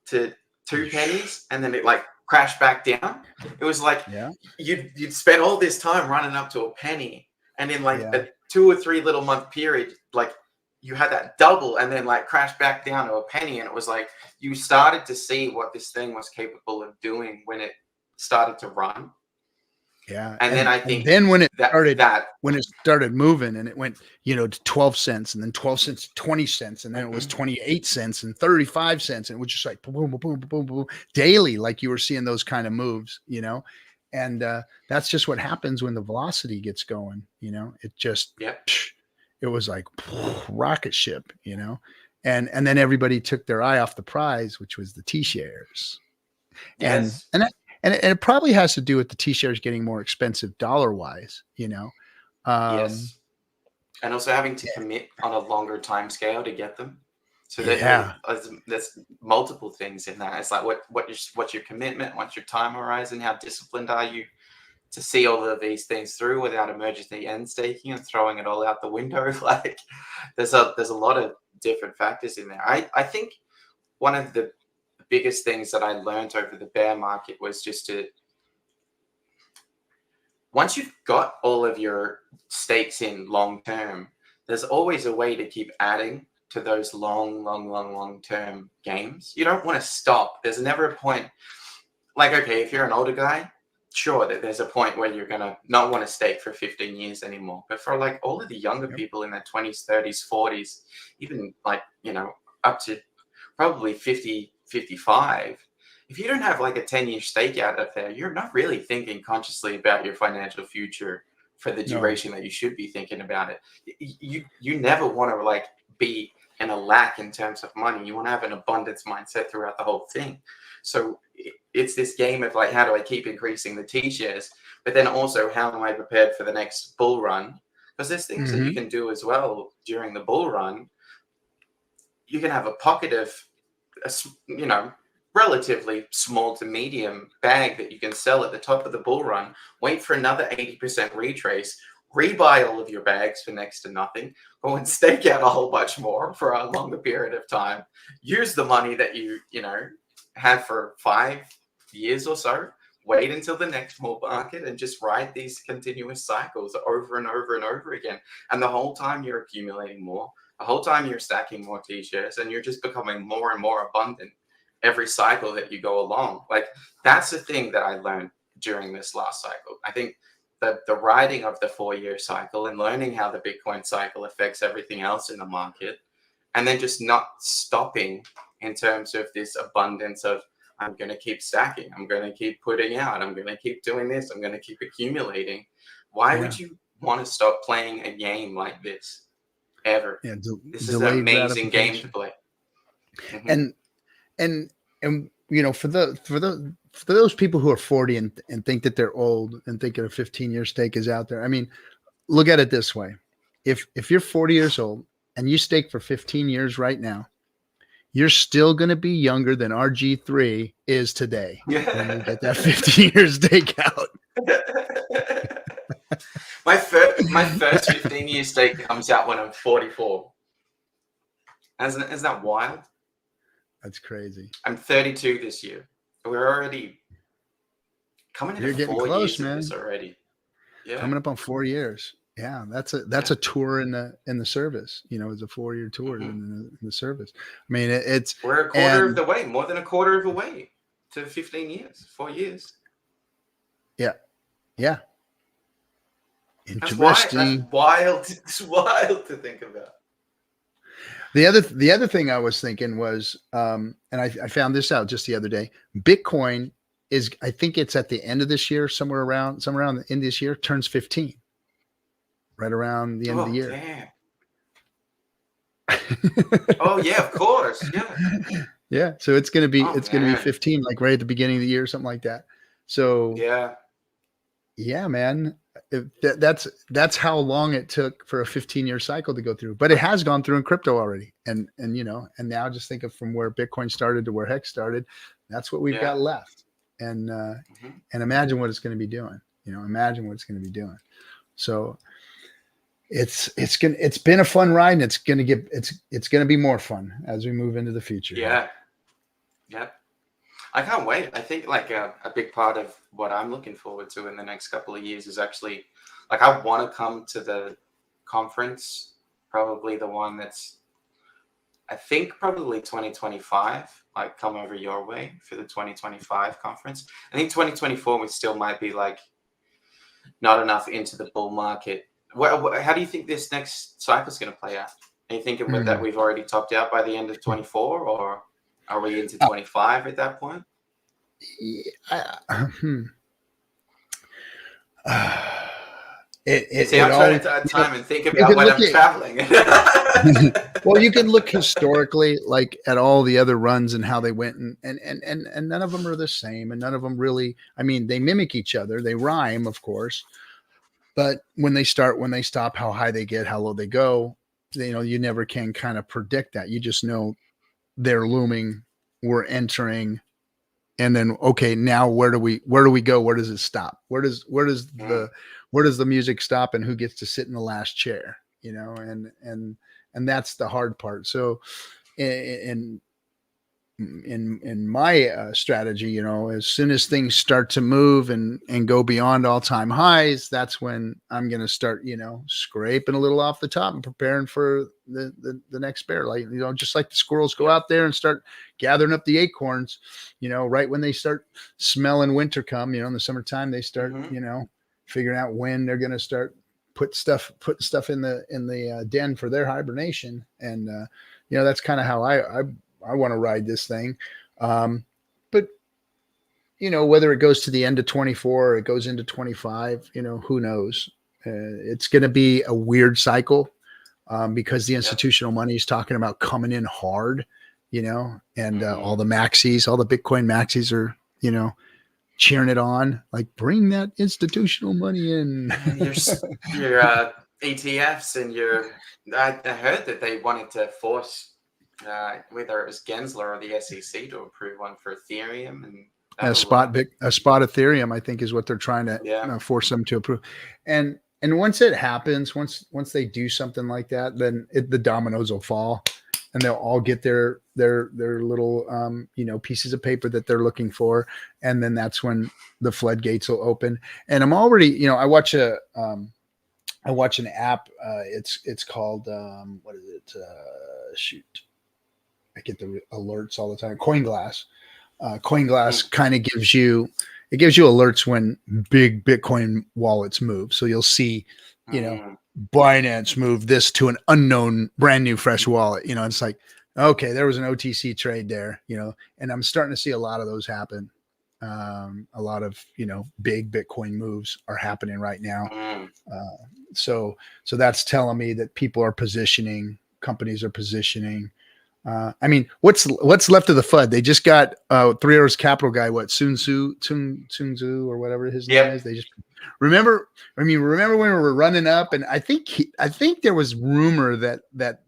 to 2 pennies, and then it like crashed back down. It was like you'd spent all this time running up to a penny. And in like a 2 or 3 little month period, like, you had that double and then like crash back down to a penny. And it was like, you started to see what this thing was capable of doing when it started to run. Yeah. And then I think then when it started moving, and it went, to 12 cents, and then 12 cents to 20 cents, and then it was 28 cents and 35 cents. And it was just like boom, boom, boom, boom, boom, daily. Like, you were seeing those kind of moves, and that's just what happens when the velocity gets going. It just, it was like rocket ship, and then everybody took their eye off the prize, which was the T-shares. And it probably has to do with the T-shares getting more expensive dollar wise, yes. And also having to commit on a longer time scale to get them. So there's multiple things in that. It's like, what's your commitment? What's your time horizon? How disciplined are you to see all of these things through without emergency end staking and throwing it all out the window? Like, there's a lot of different factors in there. I think one of the biggest things that I learned over the bear market was just to, once you've got all of your stakes in long term, there's always a way to keep adding to those long term games. You don't want to stop. There's never a point. Like, okay, if you're an older guy, sure, that there's a point where you're going to not want to stake for 15 years anymore. But for like all of the younger people in their 20s, 30s, 40s, even like, up to probably 50, 55, if you don't have like a 10-year stake out there, you're not really thinking consciously about your financial future for the duration that you should be thinking about it. You never want to like be in a lack in terms of money. You want to have an abundance mindset throughout the whole thing. So it's this game of like, how do I keep increasing the T-shares, but then also how am I prepared for the next bull run? Because there's things that you can do as well during the bull run. You can have a pocket of, relatively small to medium bag that you can sell at the top of the bull run, wait for another 80% retrace, rebuy all of your bags for next to nothing, go and stake out a whole bunch more for a longer period of time, use the money that you have for 5 years or so, wait until the next bull market, and just ride these continuous cycles over and over and over again. And the whole time you're accumulating more, the whole time you're stacking more T-shares, and you're just becoming more and more abundant every cycle that you go along. Like that's the thing that I learned during this last cycle. I think that the writing of the 4-year cycle and learning how the Bitcoin cycle affects everything else in the market, and then just not stopping in terms of this abundance of I'm going to keep stacking, I'm going to keep putting out, I'm going to keep doing this, I'm going to keep accumulating. Why would you want to stop playing a game like this ever? Yeah, this is an amazing game to play. And you know, for those people who are 40 and think that they're old and think that a 15-year stake is out there. I mean, look at it this way. If you're 40 years old and you stake for 15 years right now, you're still going to be younger than RG3 is today when you get that 15-year stake out. my first 15-year stake comes out when I'm 44. Isn't that wild? That's crazy. I'm 32 this year. We're already coming into 4 years of this already. Yeah, coming up on 4 years. Yeah, that's a tour in the service. You know, it's a 4-year tour in the service. I mean, we're a quarter of the way, more than a quarter of the way to 15 years, 4 years. Yeah, yeah. Interesting. That's wild. It's wild to think about. The other thing I was thinking was, and I found this out just the other day. Bitcoin is, I think it's at the end of this year, somewhere around the end of this year, turns 15. Right around the end of the year. Oh yeah, of course. Yeah. Yeah. So it's gonna be gonna be 15, like right at the beginning of the year, something like that. So yeah, man. That's how long it took for a 15-year cycle to go through, but it has gone through in crypto already. And you know, and now just think of from where Bitcoin started to where Hex started, that's what we've got left. And and imagine what it's going to be doing. You know, imagine what it's going to be doing. So it's been a fun ride, and it's going to be more fun as we move into the future. Yeah. I can't wait. I think like a big part of what I'm looking forward to in the next couple of years is actually like I want to come to the conference, probably the one that's I think probably 2025, like come over your way for the 2025 conference. I think 2024 we still might be like not enough into the bull market. How do you think this next cycle is going to play out? Are you thinking that we've already topped out by the end of 24, or are we into 25 at that point? I'm trying to time and think about when I'm traveling. Well, you can look historically, like at all the other runs and how they went, and none of them are the same, and none of them really. I mean, they mimic each other, they rhyme, of course, but when they stop, how high they get, how low they go, you know, you never can kind of predict that. You just know they're looming, we're entering, and then okay, now where do we go? Where does it stop? Where does the music stop, and who gets to sit in the last chair? You know, and that's the hard part. So in my strategy, you know, as soon as things start to move and go beyond all-time highs, that's when I'm going to start, you know, scraping a little off the top and preparing for the next bear. Like, you know, just like the squirrels go out there and start gathering up the acorns, you know, right when they start smelling winter come, you know, in the summertime, they start, you know, figuring out when they're going to start putting stuff in the den for their hibernation. And, you know, that's kind of how I want to ride this thing. But, you know, whether it goes to the end of 24 or it goes into 25, you know, who knows? It's going to be a weird cycle because the institutional money is talking about coming in hard, you know, and all the maxis, all the Bitcoin maxis are, you know, cheering it on, like bring that institutional money in. your ETFs and I heard that they wanted to force whether it was Gensler or the SEC to approve one for Ethereum, and a spot Ethereum, I think, is what they're trying to force them to approve. And once it happens, once they do something like that, then the dominoes will fall, and they'll all get their little you know, pieces of paper that they're looking for, and then that's when the floodgates will open. And I'm already, you know, I watch an app. It's called what is it? get the alerts all the time. CoinGlass. CoinGlass kind of gives you alerts when big Bitcoin wallets move. So you'll see, Binance moved this to an unknown brand new fresh wallet. It's like, okay, there was an OTC trade there, and I'm starting to see a lot of those happen. A lot of, big Bitcoin moves are happening right now. So that's telling me that people are positioning, companies are positioning. I mean, what's left of the FUD? They just got 3 Arrows Capital guy, Sun Tzu or whatever his name is. They just remember when we were running up, and I think there was rumor that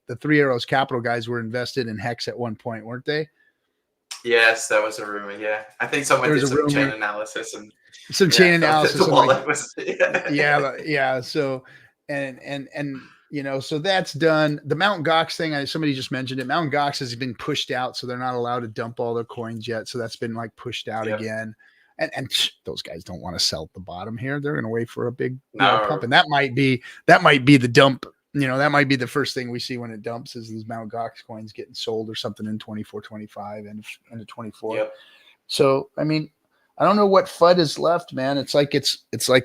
the 3 Arrows Capital guys were invested in Hex at one point, weren't they? Yes, that was a rumor. Yeah, I think someone did some chain analysis and chain analysis. The wallet was yeah. So and so that's done. The Mt. Gox thing, somebody just mentioned it. Mt. Gox has been pushed out, so they're not allowed to dump all their coins yet. So that's been like pushed out again. And those guys don't want to sell at the bottom here. They're going to wait for a big pump, and that might be the dump. That might be the first thing we see when it dumps is these Mt. Gox coins getting sold or something in 24, 25 and into 24. Yep. So, I mean, I don't know what FUD is left, man. It's like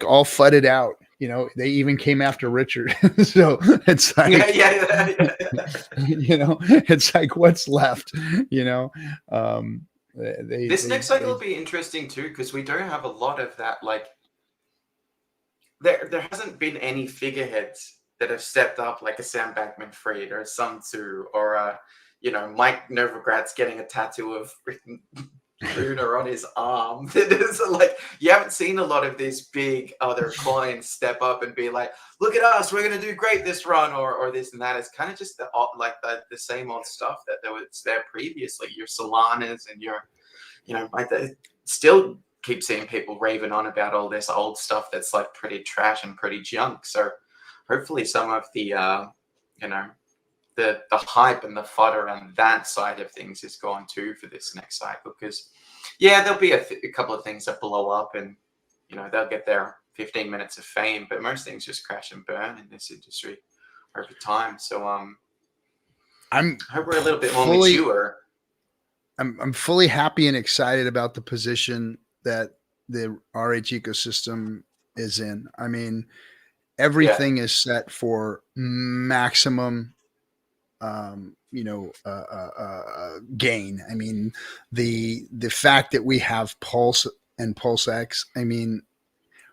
all FUDded out. They even came after Richard. So it's like, it's like what's left, this next cycle will be interesting too, because we don't have a lot of that. Like there hasn't been any figureheads that have stepped up, like a Sam Bankman-Fried or a Sun Tzu or Mike Novogratz getting a tattoo of Luna on his arm. So like you haven't seen a lot of these big other coins step up and be like, look at us, we're going to do great this run or this and that. It's kind of just the same old stuff that was there previously. Your Solanas and your still keep seeing people raving on about all this old stuff that's like pretty trash and pretty junk. So hopefully some of the the hype and the fodder on that side of things is gone too for this next cycle, because there'll be a couple of things that blow up and they'll get their 15 minutes of fame, but most things just crash and burn in this industry over time. So I hope we're a little bit more mature. I'm fully happy and excited about the position that the RH ecosystem is in. I mean, everything is set for maximum gain. I mean, the fact that we have Pulse and Pulse X, I mean,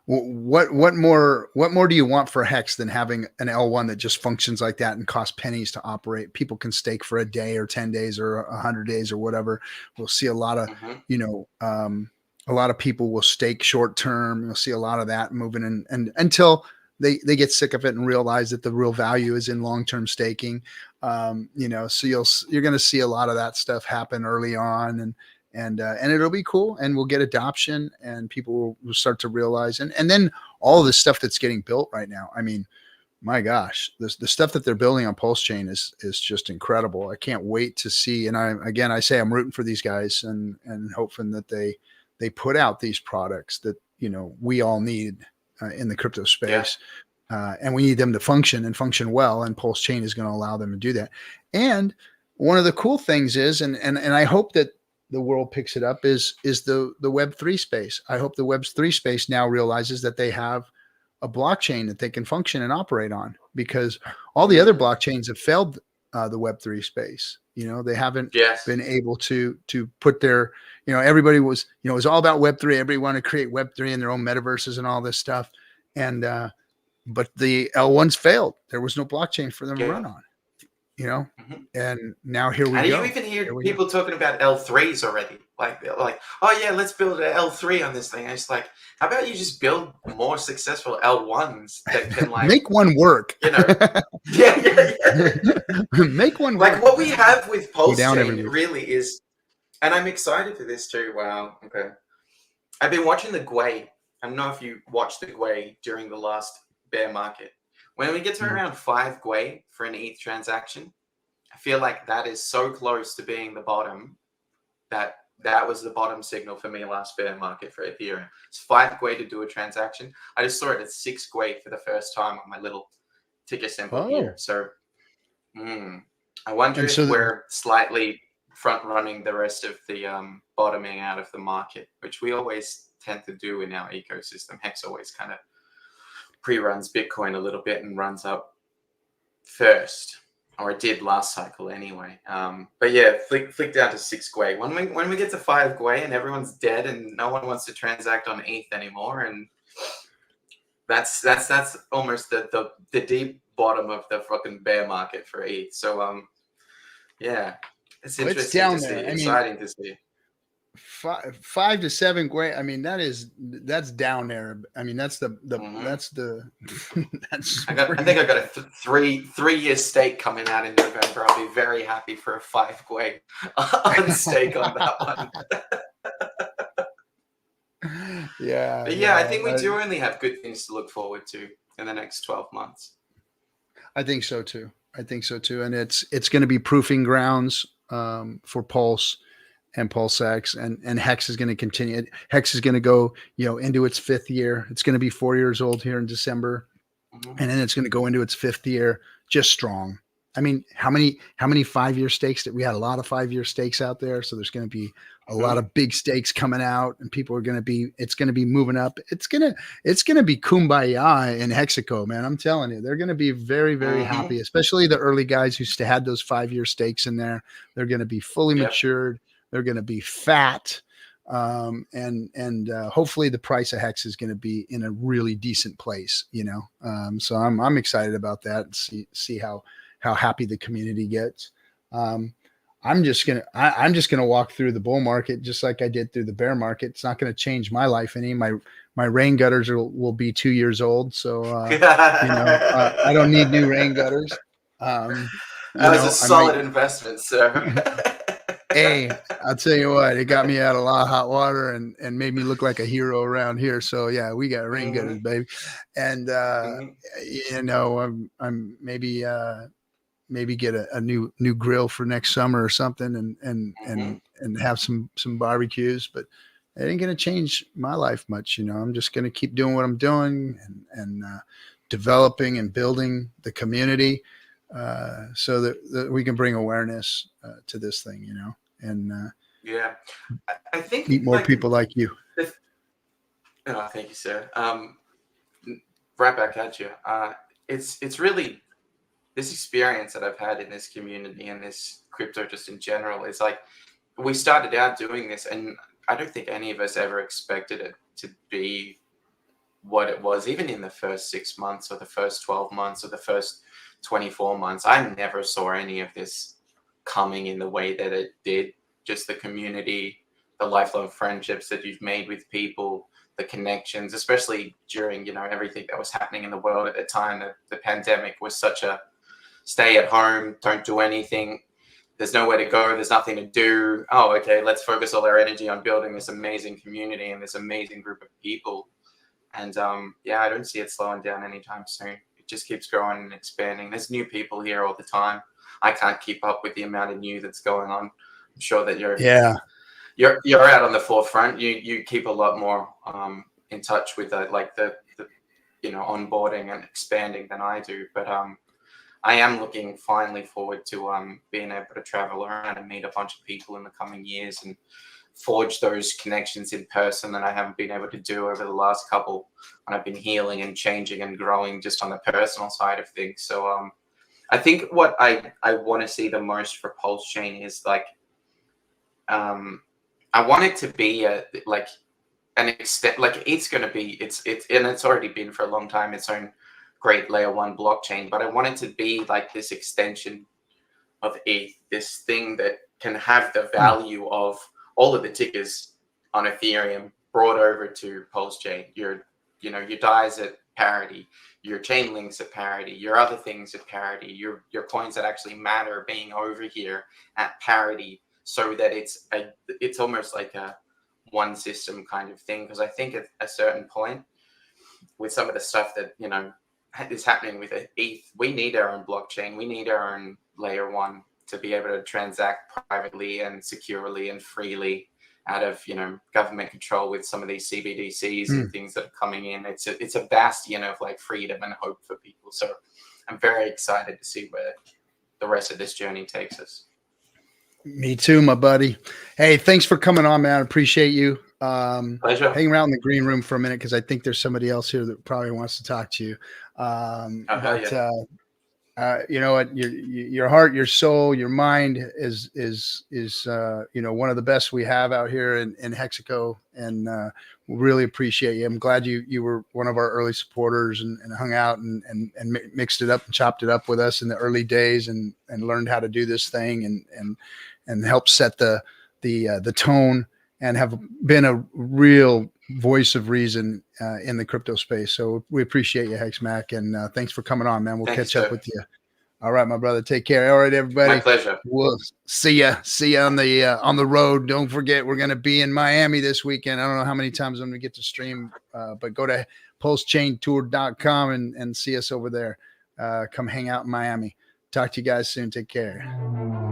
what more do you want for Hex than having an L1 that just functions like that and costs pennies to operate? People can stake for a day or 10 days or 100 days or whatever. We'll see a lot of, a lot of people will stake short term. You'll see a lot of that moving and until they get sick of it and realize that the real value is in long-term staking. So you're going to see a lot of that stuff happen early on and it'll be cool, and we'll get adoption and people will start to realize, and then all the stuff that's getting built right now. I mean, my gosh, the stuff that they're building on Pulse Chain is just incredible. I can't wait to see. And I say I'm rooting for these guys and hoping that they put out these products that, we all need in the crypto space. And we need them to function well. And Pulse Chain is going to allow them to do that. And one of the cool things is, and I hope that the world picks it up is the Web3 space. I hope the Web3 space now realizes that they have a blockchain that they can function and operate on, because all the other blockchains have failed the Web3 space. They haven't been able to put their, everybody was, it was all about Web3. Everybody wanted to create Web3 in their own metaverses and all this stuff. And, but the L1s failed. There was no blockchain for them to run on, and now here we go. And you even hear people talking about L3s already. Like, oh yeah, let's build an L3 on this thing. And it's like, how about you just build more successful L1s that can make one work? Make one work. Like what we have with Pulse Chain really is, and I'm excited for this too. Wow. Okay. I've been watching the Gwei. I don't know if you watched the Gwei during the last bear market. When we get to around 5 Gwei for an ETH transaction, I feel like that is so close to being the bottom that was the bottom signal for me last bear market for Ethereum. It's 5 Gwei to do a transaction. I just saw it at 6 Gwei for the first time on my little ticker symbol here. So I wonder if we're slightly front running the rest of the bottoming out of the market, which we always tend to do in our ecosystem. Hex always kind of pre-runs Bitcoin a little bit and runs up first, or it did last cycle anyway. But yeah, flick down to 6 Gwei. When we get to 5 Gwei and everyone's dead and no one wants to transact on ETH anymore, and that's almost the deep bottom of the fucking bear market for ETH. So yeah, it's interesting. It's down to there. see. Exciting to see. 5 to 7 Gwei. I mean, that's down there. I mean, that's the that's I think I got a 3-year stake coming out in November. I'll be very happy for a 5 Gwei on stake on that one. Yeah. But yeah, I think we do only have good things to look forward to in the next 12 months. I think so too. And it's going to be proofing grounds for Pulse and PulseX, and Hex is going to continue. Hex is going to go, into its 5th year. It's going to be 4 years old here in December, and then it's going to go into its 5th year just strong. I mean, how many 5-year stakes we had? A lot of 5-year stakes out there. So there's going to be a lot of big stakes coming out, and people are going to be. It's going to be moving up. It's going to be kumbaya in Hexico, man. I'm telling you, they're going to be very, very happy, especially the early guys who had those 5-year stakes in there. They're going to be fully matured. They're going to be fat, and hopefully the price of Hex is going to be in a really decent place. So I'm excited about that. And see how happy the community gets. I'm just gonna walk through the bull market just like I did through the bear market. It's not going to change my life any. My rain gutters will be 2 years old, so I don't need new rain gutters. That was a solid investment, sir. Hey, I'll tell you what, it got me out of a lot of hot water and made me look like a hero around here. So yeah, we got rain gutters, baby. And I'm maybe get a new grill for next summer or something and have some barbecues, but it ain't gonna change my life much. I'm just gonna keep doing what I'm doing and developing and building the community so that we can bring awareness to this thing, and yeah, I think meet more people like you. Thank you, sir. Right back at you. It's really this experience that I've had in this community and this crypto just in general. Is like we started out doing this, and I don't think any of us ever expected it to be what it was, even in the first 6 months or the first 12 months or the first 24 months. I never saw any of this coming in the way that it did. Just the community, the lifelong friendships that you've made with people, the connections, especially during everything that was happening in the world at the time. The pandemic was such a stay at home, don't do anything, there's nowhere to go, there's nothing to do. Oh, okay, let's focus all our energy on building this amazing community and this amazing group of people. And I don't see it slowing down anytime soon. It just keeps growing and expanding. There's new people here all the time. I can't keep up with the amount of new that's going on. I'm sure that you're out on the forefront. You keep a lot more in touch with the onboarding and expanding than I do. But I am looking finally forward to being able to travel around and meet a bunch of people in the coming years and forge those connections in person that I haven't been able to do over the last couple. And I've been healing and changing and growing just on the personal side of things. So I think what I want to see the most for Pulse Chain is I want it to be an extent, it's going to be, and it's already been for a long time, its own great layer 1 blockchain, but I want it to be like this extension of ETH, this thing that can have the value of all of the tickers on Ethereum brought over to Pulse Chain. Your DAIs at parity, your chain links at parity, your other things at parity, your coins that actually matter being over here at parity, so that it's almost like a one system kind of thing. Because I think at a certain point, with some of the stuff that is happening with ETH, we need our own blockchain, we need our own layer 1 to be able to transact privately and securely and freely out of government control with some of these CBDCs and things that are coming in. It's a bastion of freedom and hope for people. So I'm very excited to see where the rest of this journey takes us. Me too, my buddy. Hey, thanks for coming on, man. I appreciate you. Pleasure. Hang around in the green room for a minute because I think there's somebody else here that probably wants to talk to you. Hell yeah. You know what? Your heart, your soul, your mind is one of the best we have out here in Hexico, and we really appreciate you. I'm glad you were one of our early supporters and hung out and mixed it up and chopped it up with us in the early days and learned how to do this thing and helped set the tone and have been a real voice of reason in the crypto space. So we appreciate you, Hex Mac, and thanks for coming on, man. We'll catch up with you. All right, my brother. Take care. All right, everybody. My pleasure. We'll see ya on the road. Don't forget, we're going to be in Miami this weekend. I don't know how many times I'm going to get to stream, but go to pulsechaintour.com and see us over there. Come hang out in Miami. Talk to you guys soon. Take care.